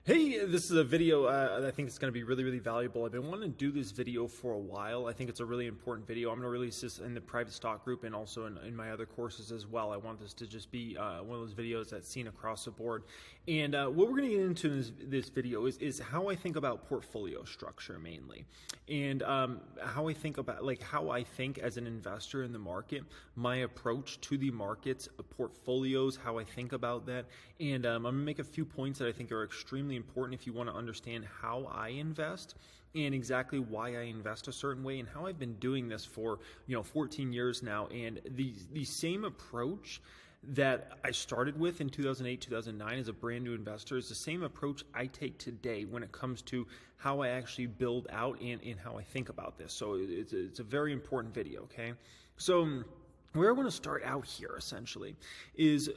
Hey, this is a video I think it's going to be really valuable. I've been wanting to do this video for a while. I think it's a really important video. I'm going to release this in the private stock group and also in my other courses as well. I want this to just be one of those videos that's seen across the board. And what we're going to get into in this video is how I think about portfolio structure mainly. And how I think about, how I think as an investor in the market, my approach to the markets, portfolios, how I think about that. And I'm going to make a few points that I think are extremely important if you want to understand how I invest and exactly why I invest a certain way and how I've been doing this for 14 years now. And the same approach that I started with in 2008, 2009 as a brand new investor is the same approach I take today when it comes to how I actually build out and how I think about this. So it's a very important video, okay? So where I want to start out here essentially is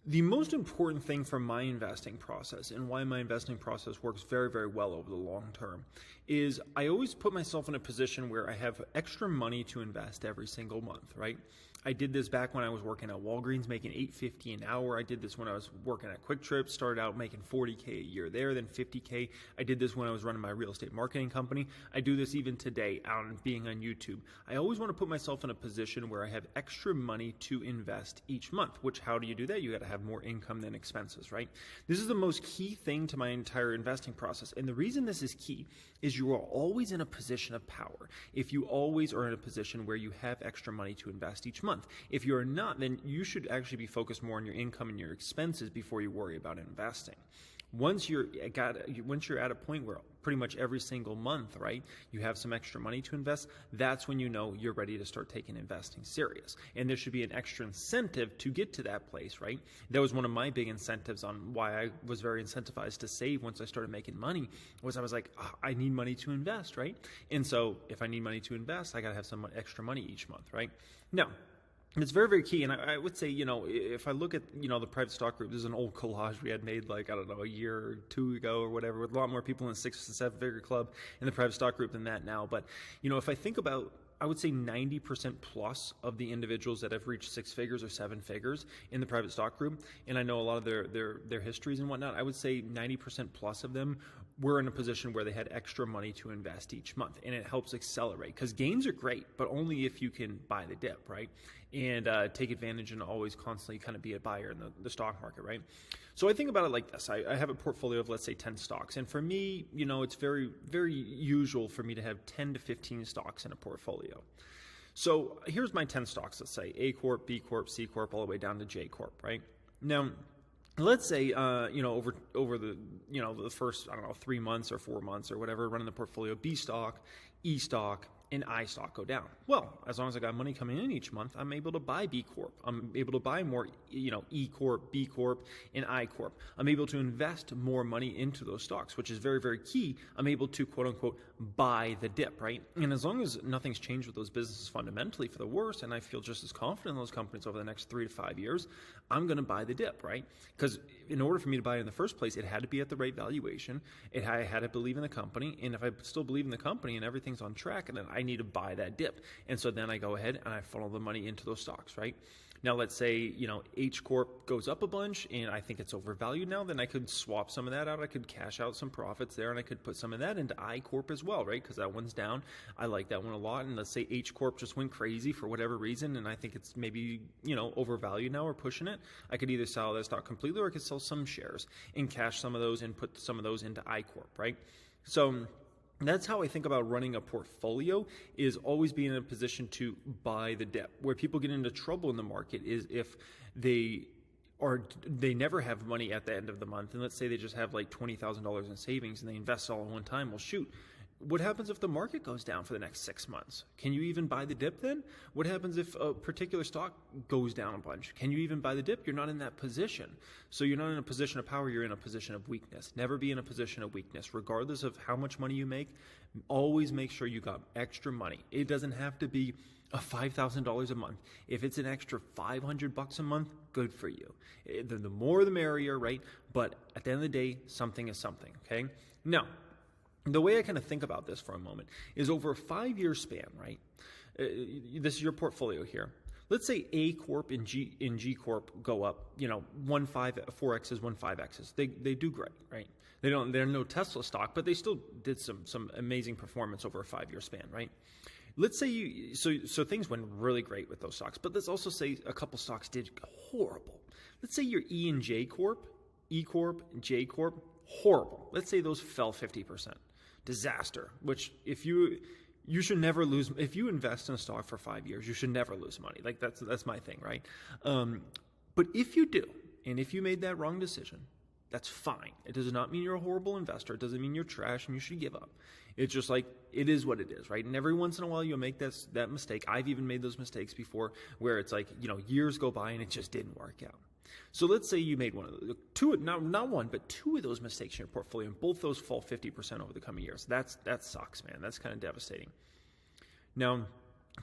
the most important thing for my investing process and why my investing process works very well over the long term is I always put myself in a position where I have extra money to invest every single month, right? I did this back when I was working at Walgreens making $8.50 an hour. I did this when I was working at Quick Trip, started out making $40K a year there, then $50K. I did this when I was running my real estate marketing company. I do this even today out being on YouTube. I always want to put myself in a position where I have extra money to invest each month, which how do you do that? You got to have more income than expenses, right? This is the most key thing to my entire investing process. And the reason this is key is you are always in a position of power. If you always are in a position where you have extra money to invest each month. If you're not, then you should actually be focused more on your income and your expenses before you worry about investing. Once you're at a point where pretty much every single month, right, you have some extra money to invest, that's when you know you're ready to start taking investing serious. And there should be an extra incentive to get to that place, right? That was one of my big incentives on why I was very incentivized to save once I started making money, was I was like, I need money to invest, right? And so if I need money to invest, I got to have some extra money each month, right? Now, it's very key. And I would say, if I look at, the private stock group, this is an old collage we had made a year or two ago or whatever, with a lot more people in the 6 to 7 figure club in the private stock group than that now. But, if I think about, I would say 90% plus of the individuals that have reached 6 figures or 7 figures in the private stock group, and I know a lot of their histories and whatnot, I would say 90% plus of them were in a position where they had extra money to invest each month, and it helps accelerate because gains are great, but only if you can buy the dip, right? And take advantage and always constantly kind of be a buyer in the stock market, right? So I think about it like this. I have a portfolio of, let's say, 10 stocks. And for me, it's very usual for me to have 10 to 15 stocks in a portfolio. So here's my 10 stocks, let's say A Corp, B Corp, C Corp, all the way down to J Corp, right? Now, let's say, over the first, 3 months or 4 months or whatever, running the portfolio, B stock, E stock, and I stock go down. Well, as long as I got money coming in each month, I'm able to buy B Corp. I'm able to buy more, E Corp, B Corp, and I Corp. I'm able to invest more money into those stocks, which is very key. I'm able to, quote unquote, buy the dip, right? And as long as nothing's changed with those businesses fundamentally for the worse, and I feel just as confident in those companies over the next 3 to 5 years, I'm going to buy the dip, right? Because in order for me to buy it in the first place, it had to be at the right valuation. I had to believe in the company. And if I still believe in the company and everything's on track, then I need to buy that dip. And so then I go ahead and I funnel the money into those stocks, right? Now, let's say, H Corp goes up a bunch and I think it's overvalued now, then I could swap some of that out. I could cash out some profits there and I could put some of that into I Corp as well, right? Because that one's down. I like that one a lot. And let's say H Corp just went crazy for whatever reason and I think it's maybe, overvalued now or pushing it. I could either sell that stock completely or I could sell some shares and cash some of those and put some of those into I Corp, right? So that's how I think about running a portfolio, is always being in a position to buy the dip. Where people get into trouble in the market is if they never have money at the end of the month, and let's say they just have like $20,000 in savings and they invest all at one time. Well, shoot. What happens if the market goes down for the next 6 months? Can you even buy the dip then? What happens if a particular stock goes down a bunch? Can you even buy the dip? You're not in that position. So you're not in a position of power, you're in a position of weakness. Never be in a position of weakness. Regardless of how much money you make, always make sure you got extra money. It doesn't have to be a $5,000 a month. If it's an extra $500 a month, good for you. The more the merrier, right? But at the end of the day, something is something, okay? Now, the way I kind of think about this for a moment is over a 5-year span, right? This is your portfolio here. Let's say A Corp and G Corp go up, 4X's, 5X's. They do great, right? They're no Tesla stock, but they still did some amazing performance over a 5-year span, right? Let's say so things went really great with those stocks, but let's also say a couple stocks did horrible. Let's say your E and J Corp, E Corp, J Corp, horrible. Let's say those fell 50%. Disaster, which if you should never lose. If you invest in a stock for 5 years, you should never lose money. Like that's my thing, right? But if you do, and if you made that wrong decision, that's fine. It does not mean you're a horrible investor. It doesn't mean you're trash and you should give up. It's just like, it is what it is, right? And every once in a while you'll make that mistake. I've even made those mistakes before where it's like, years go by and it just didn't work out. So let's say you made not one, but two of those mistakes in your portfolio, and both those fall 50% over the coming years. That sucks, man. That's kind of devastating. Now,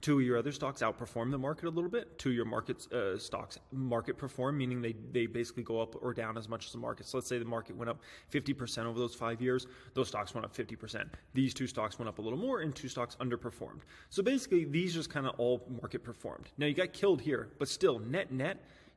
two of your other stocks outperform the market a little bit. Two of your stocks market perform, meaning they basically go up or down as much as the market. So let's say the market went up 50% over those 5 years. Those stocks went up 50%. These two stocks went up a little more, and two stocks underperformed. So basically, these just kind of all market performed. Now, you got killed here, but still, net,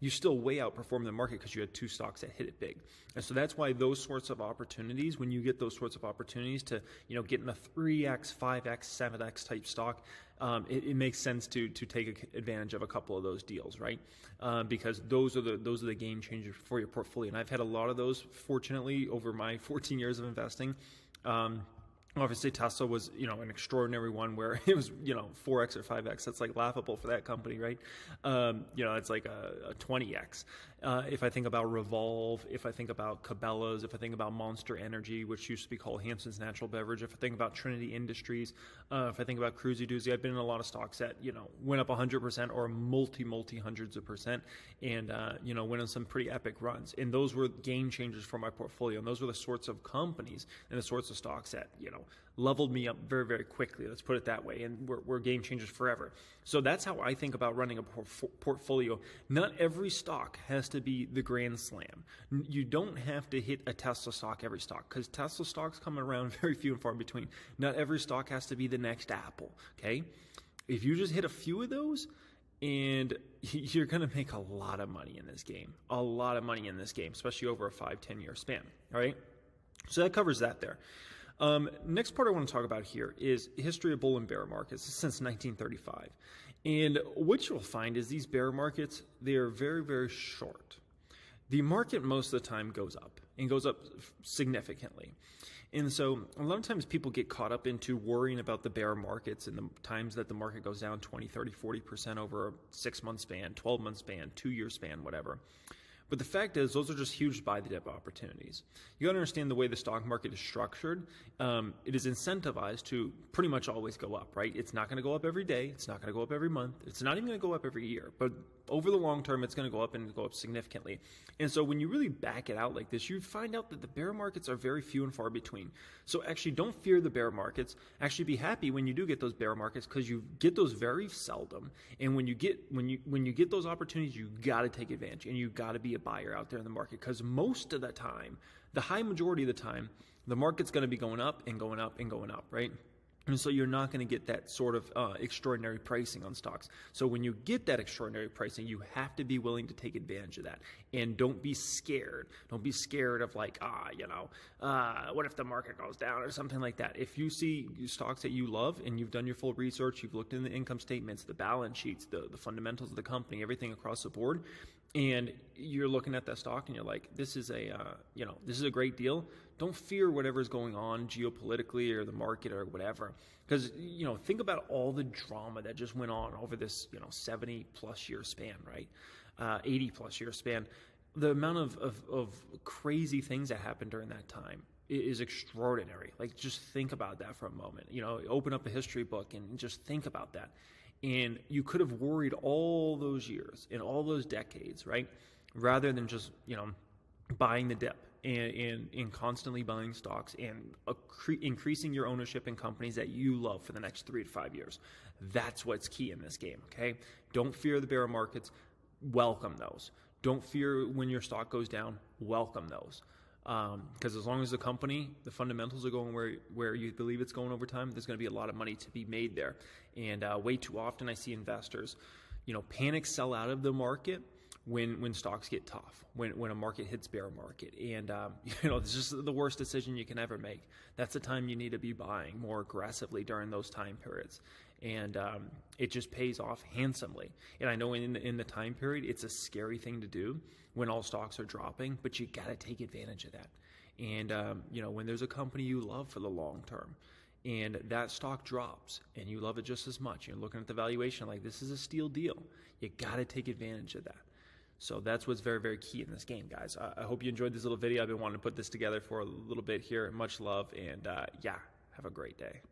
you still way outperform the market because you had two stocks that hit it big. And so that's why those sorts of opportunities, when you get those sorts of opportunities to, get in a 3X, 5X, 7X type stock, it makes sense to take advantage of a couple of those deals, right? Because those are the game changers for your portfolio. And I've had a lot of those, fortunately, over my 14 years of investing. Obviously, Tesla was, an extraordinary one where it was, 4X or 5X. That's like laughable for that company, right? It's like a 20X. If I think about Revolve, if I think about Cabela's, if I think about Monster Energy, which used to be called Hampton's Natural Beverage, if I think about Trinity Industries, if I think about Cruisy Doozy, I've been in a lot of stocks that, went up 100% or multi hundreds of percent and, went on some pretty epic runs. And those were game changers for my portfolio. And those were the sorts of companies and the sorts of stocks that, leveled me up very, very quickly. Let's put it that way. And we're game changers forever. So that's how I think about running a portfolio. Not every stock has to be the grand slam. You don't have to hit a Tesla stock every stock, because Tesla stocks come around very few and far between. Not every stock has to be the next Apple. Okay. If you just hit a few of those, and you're going to make a lot of money in this game, especially over a 5-10 year span. All right. So that covers that there. Next part I want to talk about here is history of bull and bear markets since 1935. And what you'll find is these bear markets, they are very, very short. The market most of the time goes up and goes up significantly. And so a lot of times people get caught up into worrying about the bear markets and the times that the market goes down 20, 30, 40% over a 6-month span, 12-month span, 2-year span, whatever. But the fact is, those are just huge buy-the-dip opportunities. You got to understand the way the stock market is structured. It is incentivized to pretty much always go up, right? It's not going to go up every day. It's not going to go up every month. It's not even going to go up every year. But over the long term, it's going to go up and go up significantly. And so when you really back it out like this, you find out that the bear markets are very few and far between. So actually, don't fear the bear markets. Actually, be happy when you do get those bear markets, because you get those very seldom. And when you get those opportunities, you got to take advantage, and you got to be a buyer out there in the market, because most of the time, the high majority of the time, the market's going to be going up and going up and going up, right? And so you're not going to get that sort of extraordinary pricing on stocks. So when you get that extraordinary pricing, you have to be willing to take advantage of that. And don't be scared. Don't be scared of like, what if the market goes down or something like that. If you see stocks that you love and you've done your full research, you've looked in the income statements, the balance sheets, the fundamentals of the company, everything across the board, and you're looking at that stock and you're like, this is a great deal. Don't fear whatever's going on geopolitically or the market or whatever. Because, think about all the drama that just went on over this, 70 plus year span, right? 80 plus year span. The amount of crazy things that happened during that time is extraordinary. Like, just think about that for a moment. Open up a history book and just think about that. And you could have worried all those years and all those decades, right? Rather than just, buying the dip and constantly buying stocks and increasing your ownership in companies that you love for the next 3 to 5 years. That's what's key in this game, okay? Don't fear the bear markets. Welcome those. Don't fear when your stock goes down. Welcome those. Because as long as the company, the fundamentals are going where you believe it's going over time, there's going to be a lot of money to be made there. And way too often I see investors, panic sell out of the market when stocks get tough, when a market hits bear market. And, it's just the worst decision you can ever make. That's the time you need to be buying more aggressively during those time periods. And it just pays off handsomely. And I know in the time period, it's a scary thing to do when all stocks are dropping, but you got to take advantage of that. And, when there's a company you love for the long term, and that stock drops and you love it just as much, you're looking at the valuation like this is a steal deal, you got to take advantage of that. So that's what's very, very key in this game, guys. I hope you enjoyed this little video. I've been wanting to put this together for a little bit here. Much love, and have a great day.